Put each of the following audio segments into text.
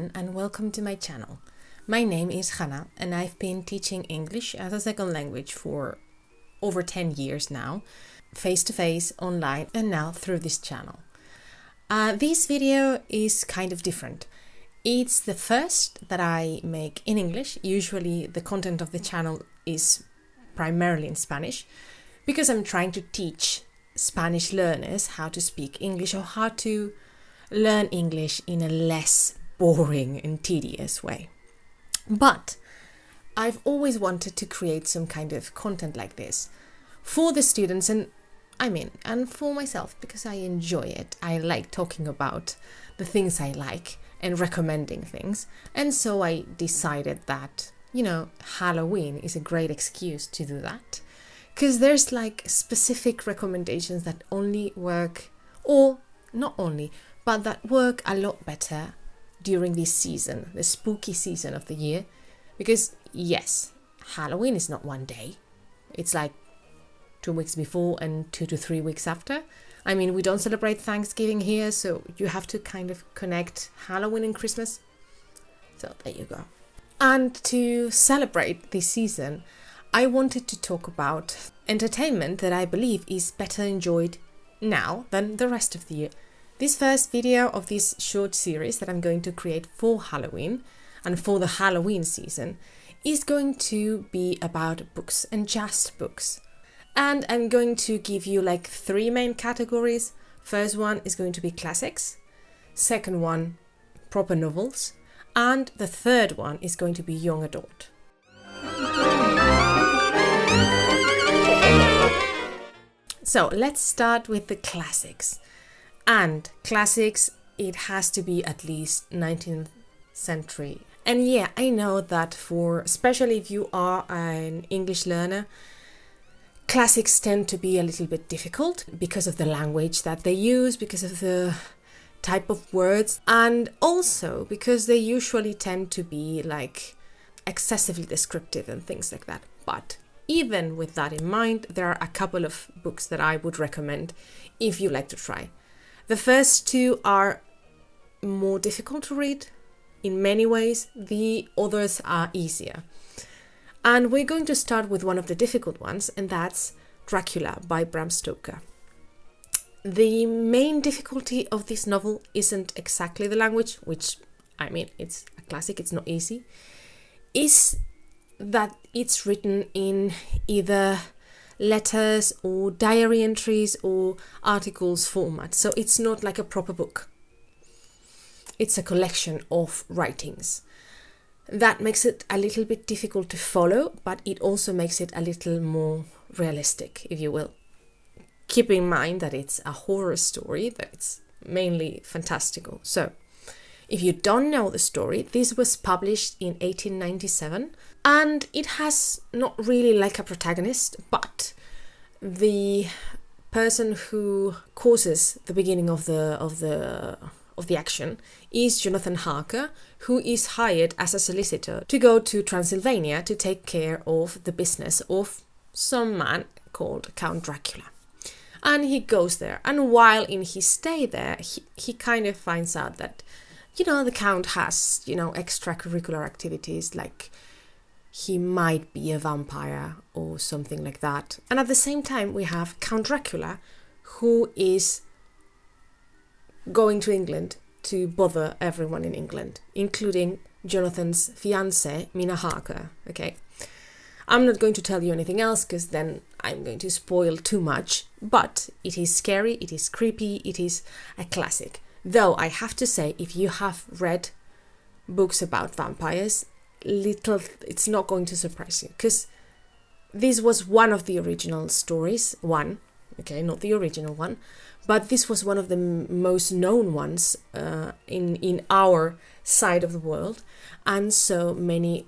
everyone and welcome to my channel. My name is Hannah and I've been teaching English as a second language for over 10 years now, face-to-face, online and now through this channel. This video is kind of different. It's the first that I make in English. Usually the content of the channel is primarily in Spanish because I'm trying to teach Spanish learners how to speak English or how to learn English in a less boring and tedious way. But I've always wanted to create some kind of content like this for the students and for myself because I enjoy it. I like talking about the things I like and recommending things. And so I decided that, Halloween is a great excuse to do that. Because there's like specific recommendations that only work, or not only, but that work a lot better during this season, the spooky season of the year. Because yes, Halloween is not one day. It's like 2 weeks before and 2 to 3 weeks after. We don't celebrate Thanksgiving here, so you have to kind of connect Halloween and Christmas. So there you go. And to celebrate this season, I wanted to talk about entertainment that I believe is better enjoyed now than the rest of the year. This first video of this short series that I'm going to create for Halloween and for the Halloween season is going to be about books and just books. And I'm going to give you like 3 main categories. First one is going to be classics. Second one, proper novels. And the third one is going to be young adult. So let's start with the classics. And classics, it has to be at least 19th century. And yeah, I know that especially if you are an English learner, classics tend to be a little bit difficult because of the language that they use, because of the type of words, and also because they usually tend to be like excessively descriptive and things like that. But even with that in mind, there are a couple of books that I would recommend if you like to try. The first 2 are more difficult to read in many ways. The others are easier. And we're going to start with one of the difficult ones, and that's Dracula by Bram Stoker. The main difficulty of this novel isn't exactly the language, which, it's a classic, it's not easy, is that it's written in either letters or diary entries or articles format. So it's not like a proper book. It's a collection of writings. That makes it a little bit difficult to follow, but it also makes it a little more realistic, if you will. Keep in mind that it's a horror story, that it's mainly fantastical. So, if you don't know the story, this was published in 1897, and it has not really like a protagonist, but the person who causes the beginning of the action is Jonathan Harker, who is hired as a solicitor to go to Transylvania to take care of the business of some man called Count Dracula. And he goes there, and while in his stay there, he kind of finds out that, the Count has, extracurricular activities, like he might be a vampire or something like that. And at the same time, we have Count Dracula, who is going to England to bother everyone in England, including Jonathan's fiancée, Mina Harker. Okay, I'm not going to tell you anything else because then I'm going to spoil too much, but it is scary, it is creepy, it is a classic. Though I have to say, if you have read books about vampires, it's not going to surprise you, because this was one of the original stories, not the original one, but this was one of the most known ones in our side of the world, and so many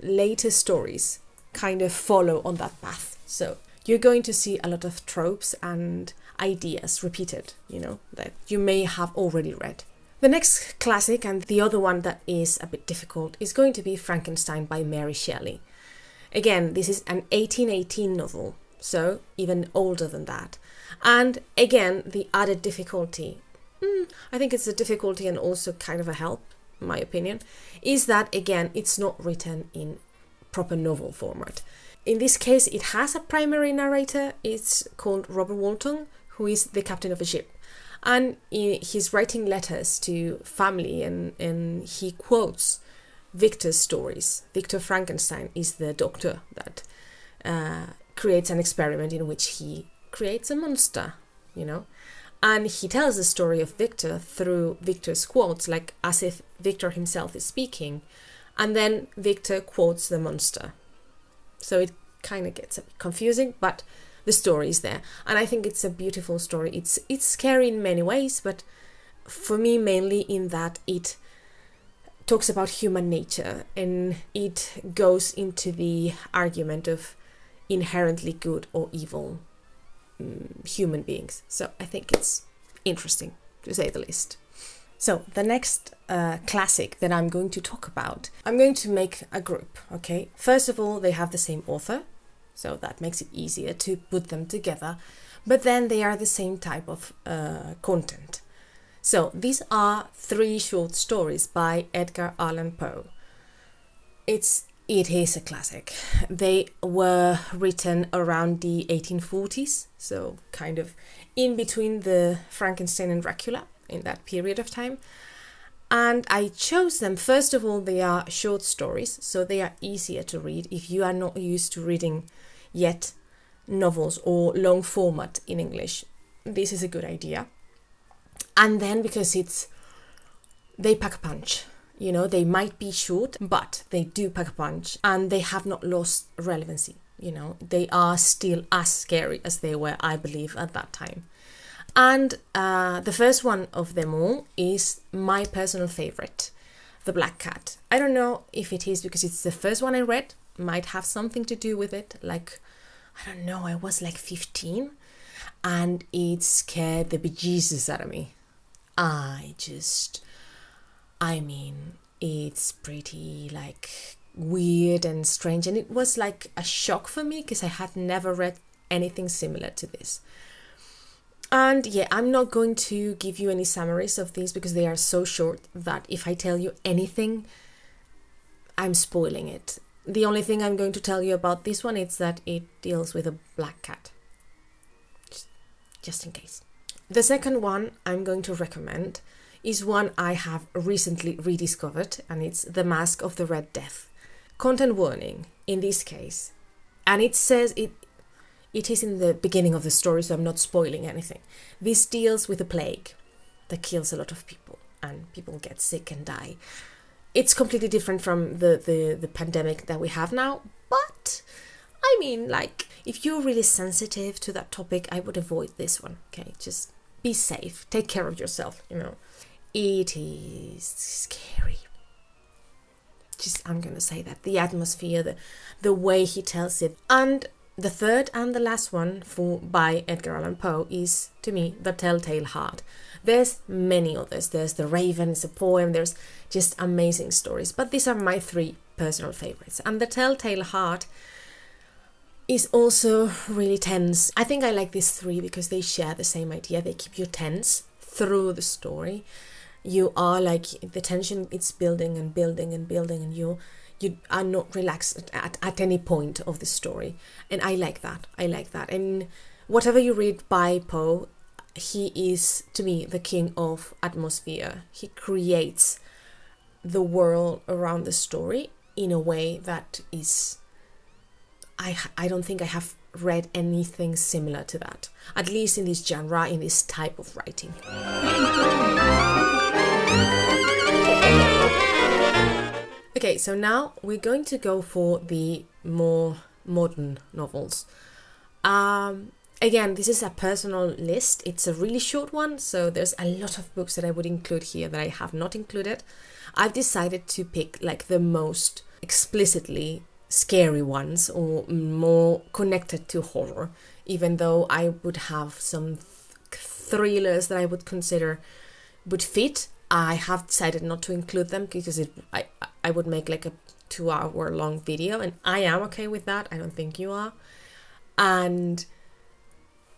later stories kind of follow on that path. So you're going to see a lot of tropes and ideas repeated, that you may have already read. The next classic, and the other one that is a bit difficult, is going to be Frankenstein by Mary Shelley. Again, this is an 1818 novel, so even older than that. And again, the added difficulty, I think it's a difficulty and also kind of a help, my opinion, is that, again, it's not written in proper novel format. In this case, it has a primary narrator. It's called Robert Walton, who is the captain of a ship. And he's writing letters to family, and he quotes Victor's stories. Victor Frankenstein is the doctor that creates an experiment in which he creates a monster, And he tells the story of Victor through Victor's quotes, like as if Victor himself is speaking. And then Victor quotes the monster. So it kind of gets a bit confusing, but the story is there. And I think it's a beautiful story. It's scary in many ways, but for me, mainly in that it talks about human nature, and it goes into the argument of inherently good or evil human beings. So I think it's interesting, to say the least. So the next classic that I'm going to talk about, I'm going to make a group, okay? First of all, they have the same author, so that makes it easier to put them together. But then they are the same type of content. So these are 3 short stories by Edgar Allan Poe. It is a classic. They were written around the 1840s, so kind of in between the Frankenstein and Dracula, in that period of time. And I chose them, first of all, they are short stories, so they are easier to read if you are not used to reading yet novels or long format in English. This is a good idea. And then because they pack a punch, they might be short, but they do pack a punch, and they have not lost relevancy. They are still as scary as they were, I believe, at that time. And the first one of them all is my personal favorite, The Black Cat. I don't know if it is because it's the first one I read, might have something to do with it. Like, I don't know, I was like 15 and it scared the bejesus out of me. It's pretty like weird and strange, and it was like a shock for me because I had never read anything similar to this. And yeah, I'm not going to give you any summaries of these because they are so short that if I tell you anything, I'm spoiling it. The only thing I'm going to tell you about this one is that it deals with a black cat. Just in case. The second one I'm going to recommend is one I have recently rediscovered, and it's The Mask of the Red Death. Content warning in this case. And it says it is in the beginning of the story, so I'm not spoiling anything. This deals with a plague that kills a lot of people, and people get sick and die. It's completely different from the pandemic that we have now, but if you're really sensitive to that topic, I would avoid this one, okay? Just be safe, take care of yourself, It is scary. I'm going to say that. The atmosphere, the way he tells it. And the third and the last one by Edgar Allan Poe is, to me, The Telltale Heart. There's many others. There's The Raven, it's a poem. There's just amazing stories. But these are my 3 personal favorites. And The Telltale Heart is also really tense. I think I like these 3 because they share the same idea. They keep you tense through the story. You are like, the tension, it's building and building and building, and you are not relaxed at any point of the story. And I like that. And whatever you read by Poe, he is, to me, the king of atmosphere. He creates the world around the story in a way that is, I don't think I have read anything similar to that, at least in this genre, in this type of writing. Okay, so now we're going to go for the more modern novels. Again, this is a personal list. It's a really short one, so there's a lot of books that I would include here that I have not included. I've decided to pick like the most explicitly scary ones or more connected to horror, even though I would have some thrillers that I would consider would fit. I have decided not to include them because I would make like a 2-hour long video, and I am okay with that. I don't think you are. And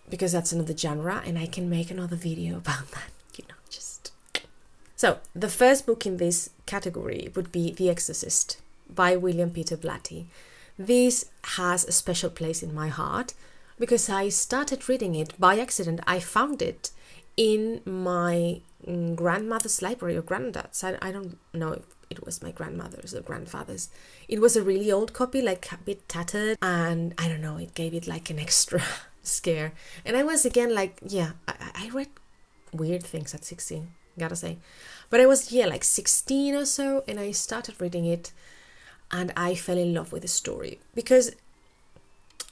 because that's another genre and I can make another video about that, just. So the first book in this category would be The Exorcist by William Peter Blatty. This has a special place in my heart because I started reading it by accident. I found it in my grandmother's library, or granddad's. I don't know if it was my grandmother's or grandfather's. It was a really old copy, like a bit tattered, and I don't know, it gave it like an extra scare. And I was again like, I read weird things at 16, gotta say. But I was, like 16 or so, and I started reading it, and I fell in love with the story. Because,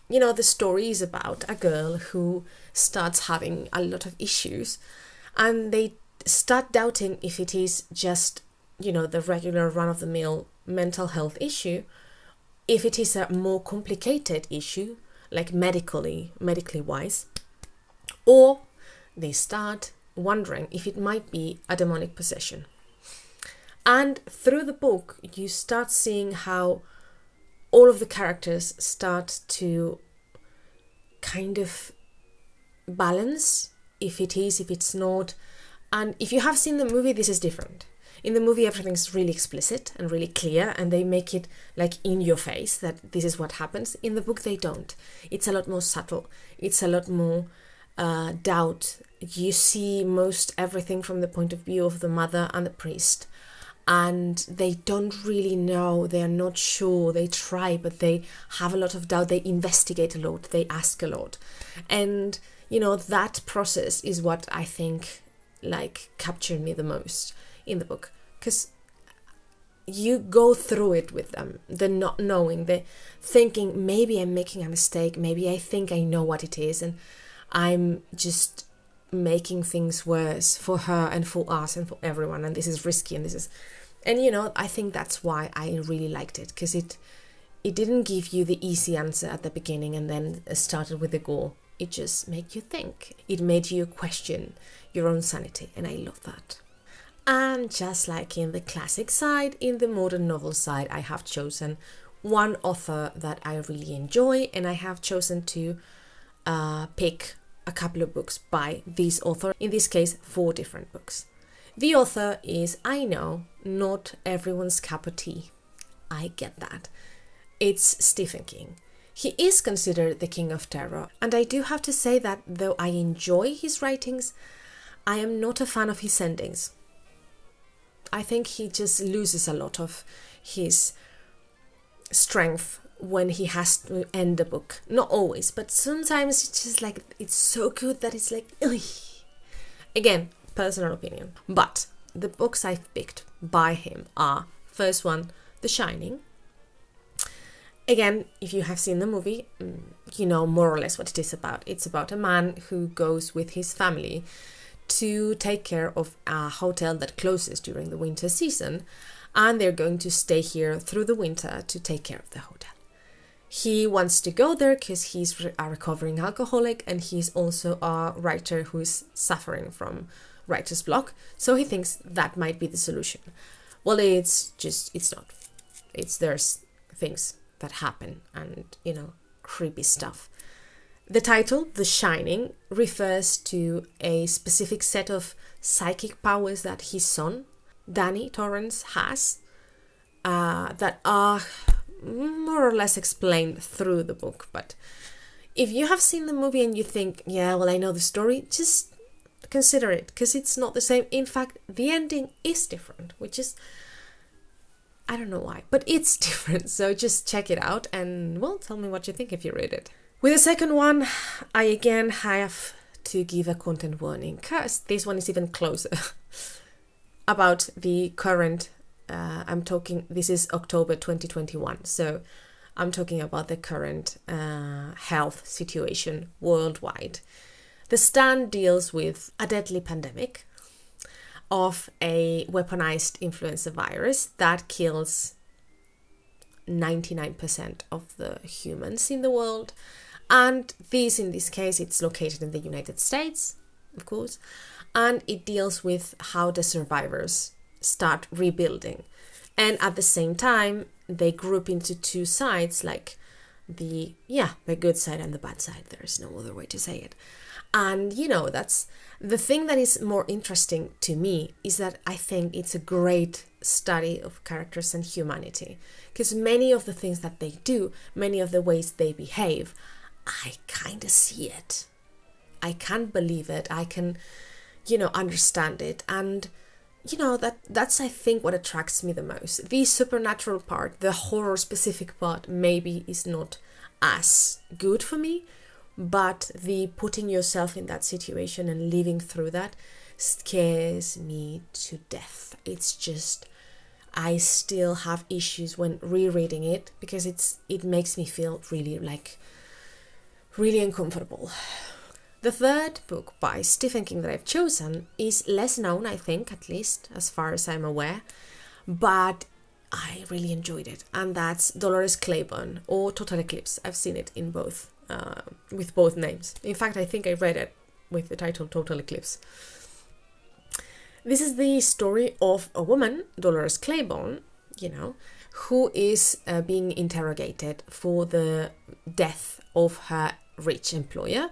the story is about a girl who starts having a lot of issues, and they start doubting if it is just, the regular run-of-the-mill mental health issue, if it is a more complicated issue, like medically wise, or they start wondering if it might be a demonic possession. And through the book, you start seeing how all of the characters start to kind of balance if it is, if it's not. And if you have seen the movie, this is different. In the movie, everything's really explicit and really clear, and they make it like in your face that this is what happens. In the book, they don't. It's a lot more subtle. It's a lot more doubt. You see most everything from the point of view of the mother and the priest, and they don't really know. They are not sure. They try, but they have a lot of doubt. They investigate a lot. They ask a lot. And, that process is what I think captured me the most in the book, because you go through it with them, the not knowing, the thinking, maybe I'm making a mistake, maybe I think I know what it is, and I'm just making things worse for her and for us and for everyone, and this is risky, and I think that's why I really liked it, because it didn't give you the easy answer at the beginning and then started with the gore. It just made you think. It made you question your own sanity, and I love that. And just like in the classic side, in the modern novel side, I have chosen one author that I really enjoy, and I have chosen to pick a couple of books by this author. In this case, 4 different books. The author is, I know, not everyone's cup of tea. I get that. It's Stephen King. He is considered the king of terror, and I do have to say that though I enjoy his writings, I am not a fan of his endings. I think he just loses a lot of his strength when he has to end a book. Not always, but sometimes it's just like, it's so good that it's like, ugh. Again, personal opinion. But the books I've picked by him are, first one, The Shining. Again, if you have seen the movie, you know more or less what it is about. It's about a man who goes with his family to take care of a hotel that closes during the winter season, and they're going to stay here through the winter to take care of the hotel. He wants to go there because he's a recovering alcoholic, and he's also a writer who's suffering from writer's block, so he thinks that might be the solution. Well, it's not. There's things that happen, and creepy stuff. The title, The Shining, refers to a specific set of psychic powers that his son, Danny Torrance, has, that are more or less explained through the book. But if you have seen the movie and you think, yeah, well, I know the story, just consider it, because it's not the same. In fact, the ending is different, which is, I don't know why, but it's different. So just check it out and, well, tell me what you think if you read it. With the second one, I again have to give a content warning, because this one is even closer about the current, this is October 2021, so I'm talking about the current health situation worldwide. The Stand deals with a deadly pandemic of a weaponized influenza virus that kills 99% of the humans in the world. And in this case, it's located in the United States, of course, and it deals with how the survivors start rebuilding. And at the same time, they group into 2 sides, like the good side and the bad side. There's no other way to say it. And that's the thing that is more interesting to me, is that I think it's a great study of characters and humanity, because many of the things that they do, many of the ways they behave, I kind of see it. I can't believe it. I can understand it. And that's I think what attracts me the most. The supernatural part, the horror specific part, maybe is not as good for me, but the putting yourself in that situation and living through that scares me to death. It's just, I still have issues when rereading it, because it makes me feel really uncomfortable. The third book by Stephen King that I've chosen is less known, I think, at least as far as I'm aware, but I really enjoyed it, and that's Dolores Claiborne, or Total Eclipse. I've seen it in both, with both names. In fact, I think I read it with the title Total Eclipse. This is the story of a woman, Dolores Claiborne, who is being interrogated for the death of her rich employer.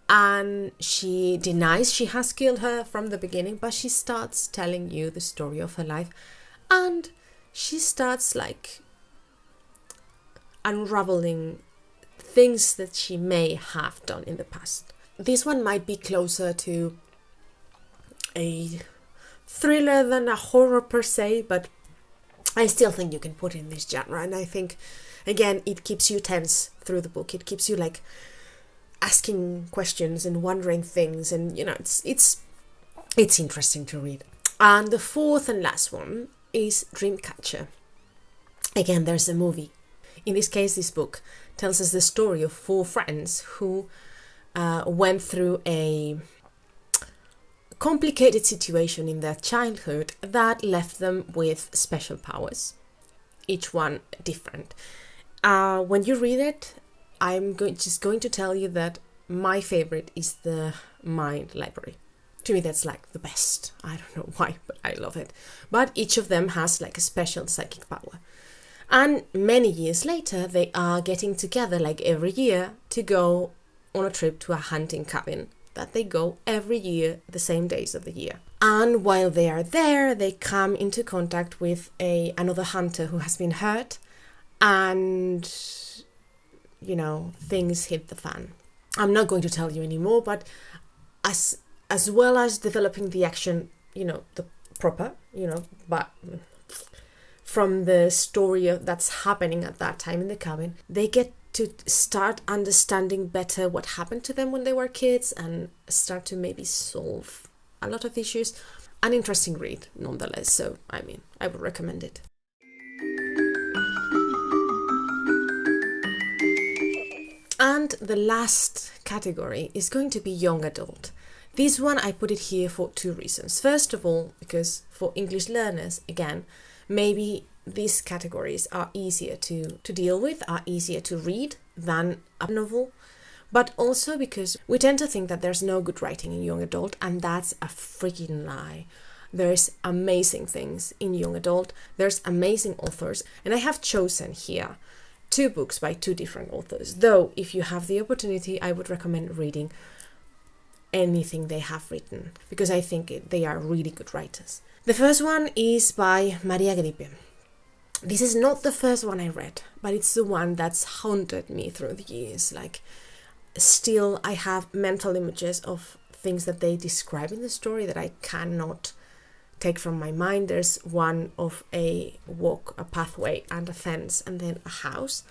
And she denies she has killed her from the beginning, but she starts telling you the story of her life. And she starts unraveling things that she may have done in the past. This one might be closer to a thriller than a horror per se, but I still think you can put in this genre. And I think, again, it keeps you tense through the book. It keeps you asking questions and wondering things, and it's interesting to read. And the fourth and last one is Dreamcatcher. Again, there's a movie. In this case, this book tells us the story of 4 friends who went through a complicated situation in their childhood that left them with special powers, each one different. When you read it, I'm just going to tell you that my favorite is the Mind Library. To me, that's the best. I don't know why, but I love it. But each of them has a special psychic power. And many years later, they are getting together every year to go on a trip to a hunting cabin that they go every year, the same days of the year. And while they are there, they come into contact with another hunter who has been hurt, and things hit the fan. I'm not going to tell you anymore, but as well as developing the action, the proper, but from the story that's happening at that time in the cabin, they get to start understanding better what happened to them when they were kids, and start to maybe solve a lot of issues. An interesting read, nonetheless. So, I would recommend it. And the last category is going to be young adult. This one, I put it here for 2 reasons. First of all, because for English learners, again, maybe these categories are easier to deal with, are easier to read than a novel. But also because we tend to think that there's no good writing in young adult, and that's a freaking lie. There's amazing things in young adult. There's amazing authors. And I have chosen here 2 books by 2 different authors. Though, if you have the opportunity, I would recommend reading anything they have written, because I think they are really good writers. The first one is by Maria Gripe. This is not the first one I read, but it's the one that's haunted me through the years. Still, I have mental images of things that they describe in the story that I cannot take from my mind. There's one of a walk, a pathway, and a fence, and then a house.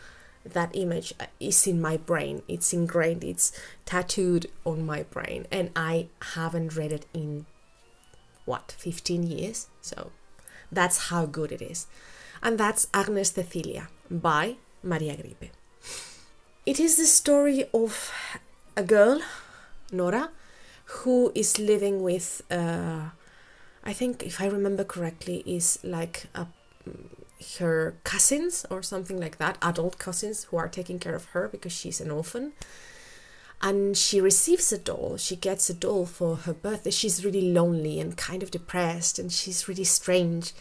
That image is in my brain. It's ingrained, it's tattooed on my brain, and I haven't read it in 15 years? So that's how good it is. And that's Agnes Cecilia by Maria Gripe. It is the story of a girl, Nora, who is living with, I think, if I remember correctly, is her cousins or something like that, adult cousins who are taking care of her because she's an orphan. And she receives a doll. She gets a doll for her birthday. She's really lonely and kind of depressed, and she's really strange.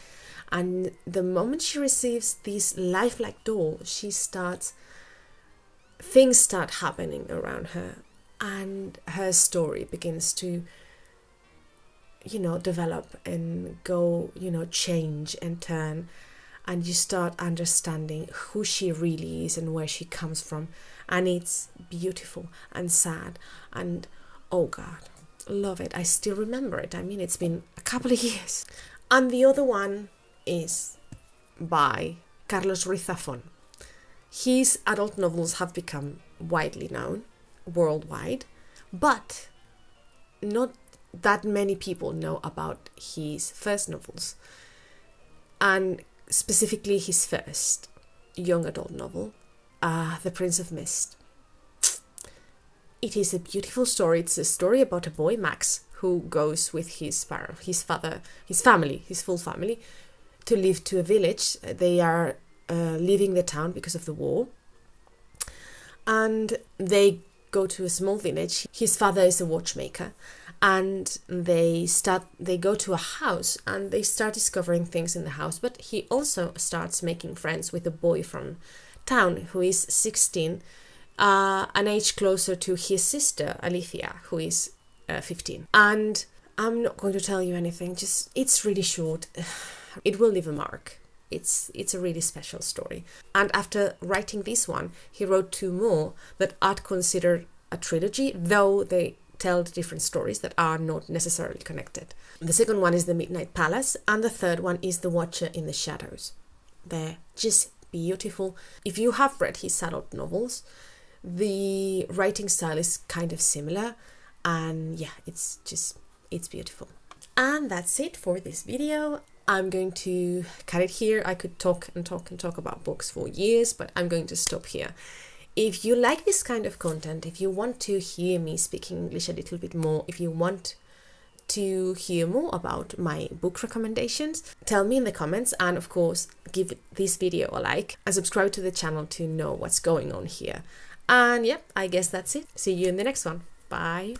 And the moment she receives this lifelike doll, she starts things start happening around her, and her story begins to, develop and go, change and turn, and you start understanding who she really is and where she comes from. And it's beautiful and sad, and oh God, love it. I still remember it. I mean, it's been a couple of years. And the other one is by Carlos Ruiz Zafón. His adult novels have become widely known worldwide, but not that many people know about his first novels, and specifically his first young adult novel, The Prince of Mist. It is a beautiful story. It's a story about a boy, Max, who goes with his full family, to live to a village. They are leaving the town because of the war, and they go to a small village. His father is a watchmaker, and they go to a house, and they start discovering things in the house. But he also starts making friends with a boy from town who is 16, an age closer to his sister Alicia, who is 15. And I'm not going to tell you anything, just it's really short. It will leave a mark. It's a really special story. And after writing this one, he wrote 2 more that are considered a trilogy, though they tell different stories that are not necessarily connected. The second one is The Midnight Palace, and the third one is The Watcher in the Shadows. They're just beautiful. If you have read his adult novels, the writing style is kind of similar, and yeah, it's beautiful. And that's it for this video. I'm going to cut it here. I could talk and talk and talk about books for years, but I'm going to stop here. If you like this kind of content, if you want to hear me speaking English a little bit more, if you want to hear more about my book recommendations, tell me in the comments, and of course give this video a like and subscribe to the channel to know what's going on here. And yeah, I guess that's it. See you in the next one. Bye.